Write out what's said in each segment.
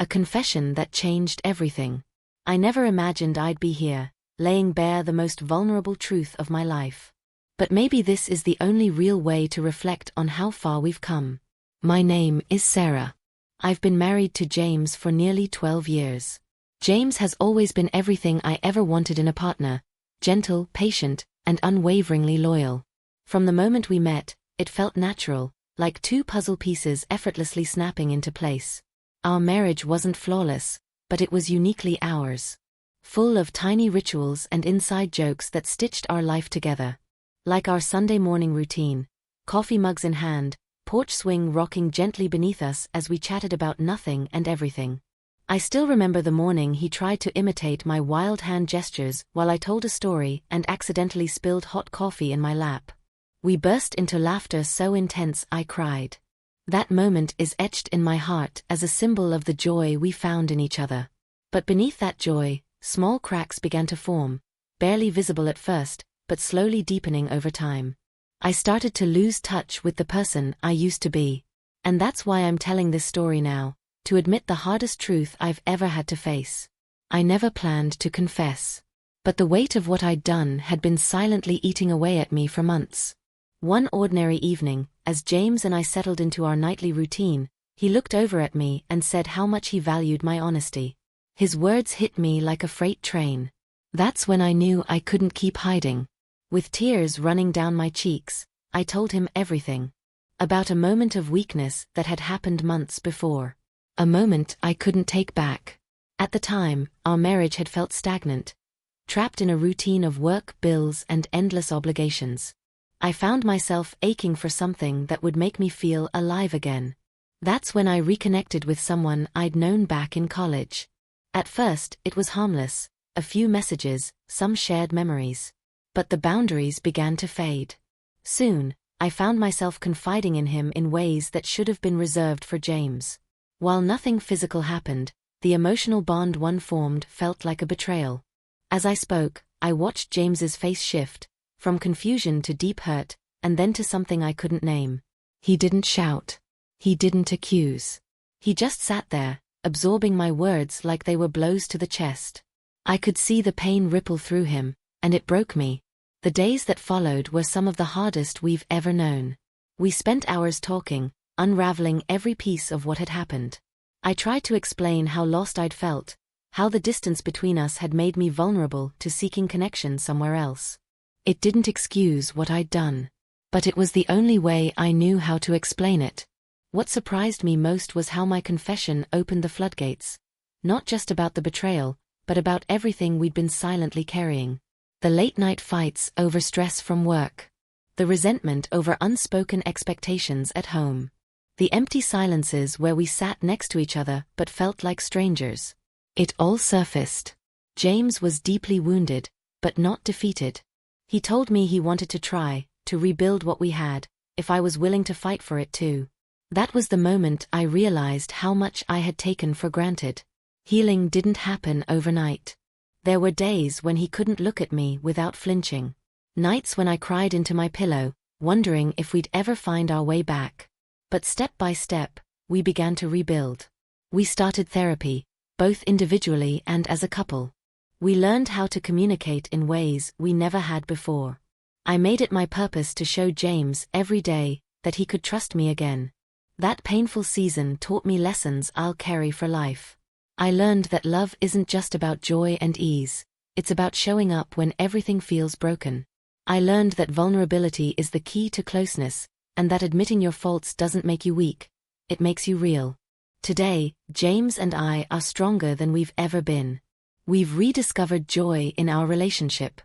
A confession that changed everything. I never imagined I'd be here, laying bare the most vulnerable truth of my life. But maybe this is the only real way to reflect on how far we've come. My name is Sarah. I've been married to James for nearly 12 years. James has always been everything I ever wanted in a partner: gentle, patient, and unwaveringly loyal. From the moment we met, it felt natural, like two puzzle pieces effortlessly snapping into place. Our marriage wasn't flawless, but it was uniquely ours. Full of tiny rituals and inside jokes that stitched our life together. Like our Sunday morning routine, coffee mugs in hand, porch swing rocking gently beneath us as we chatted about nothing and everything. I still remember the morning he tried to imitate my wild hand gestures while I told a story and accidentally spilled hot coffee in my lap. We burst into laughter so intense I cried. That moment is etched in my heart as a symbol of the joy we found in each other. But beneath that joy, small cracks began to form, barely visible at first, but slowly deepening over time. I started to lose touch with the person I used to be. And that's why I'm telling this story now, to admit the hardest truth I've ever had to face. I never planned to confess. But the weight of what I'd done had been silently eating away at me for months. One ordinary evening, as James and I settled into our nightly routine, he looked over at me and said how much he valued my honesty. His words hit me like a freight train. That's when I knew I couldn't keep hiding. With tears running down my cheeks, I told him everything. About a moment of weakness that had happened months before. A moment I couldn't take back. At the time, our marriage had felt stagnant, trapped in a routine of work, bills, and endless obligations. I found myself aching for something that would make me feel alive again. That's when I reconnected with someone I'd known back in college. At first, it was harmless, a few messages, some shared memories. But the boundaries began to fade. Soon, I found myself confiding in him in ways that should have been reserved for James. While nothing physical happened, the emotional bond one formed felt like a betrayal. As I spoke, I watched James's face shift, from confusion to deep hurt, and then to something I couldn't name. He didn't shout. He didn't accuse. He just sat there, absorbing my words like they were blows to the chest. I could see the pain ripple through him, and it broke me. The days that followed were some of the hardest we've ever known. We spent hours talking, unraveling every piece of what had happened. I tried to explain how lost I'd felt, how the distance between us had made me vulnerable to seeking connection somewhere else. It didn't excuse what I'd done. But it was the only way I knew how to explain it. What surprised me most was how my confession opened the floodgates. Not just about the betrayal, but about everything we'd been silently carrying. The late-night fights over stress from work. The resentment over unspoken expectations at home. The empty silences where we sat next to each other but felt like strangers. It all surfaced. James was deeply wounded, but not defeated. He told me he wanted to try to rebuild what we had, if I was willing to fight for it too. That was the moment I realized how much I had taken for granted. Healing didn't happen overnight. There were days when he couldn't look at me without flinching. Nights when I cried into my pillow, wondering if we'd ever find our way back. But step by step, we began to rebuild. We started therapy, both individually and as a couple. We learned how to communicate in ways we never had before. I made it my purpose to show James every day that he could trust me again. That painful season taught me lessons I'll carry for life. I learned that love isn't just about joy and ease, it's about showing up when everything feels broken. I learned that vulnerability is the key to closeness, and that admitting your faults doesn't make you weak, it makes you real. Today, James and I are stronger than we've ever been. We've rediscovered joy in our relationship.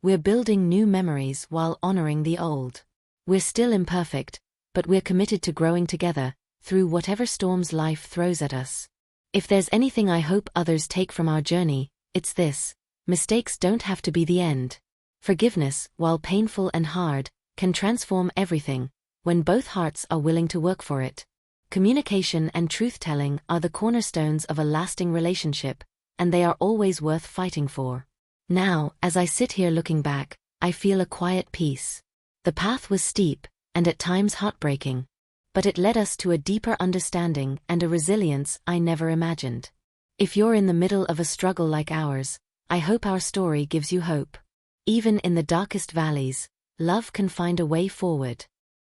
We're building new memories while honoring the old. We're still imperfect, but we're committed to growing together, through whatever storms life throws at us. If there's anything I hope others take from our journey, it's this: mistakes don't have to be the end. Forgiveness, while painful and hard, can transform everything, when both hearts are willing to work for it. Communication and truth-telling are the cornerstones of a lasting relationship, and they are always worth fighting for. Now, as I sit here looking back, I feel a quiet peace. The path was steep, and at times heartbreaking. but it led us to a deeper understanding and a resilience I never imagined. If you're in the middle of a struggle like ours, I hope our story gives you hope. Even in the darkest valleys, love can find a way forward.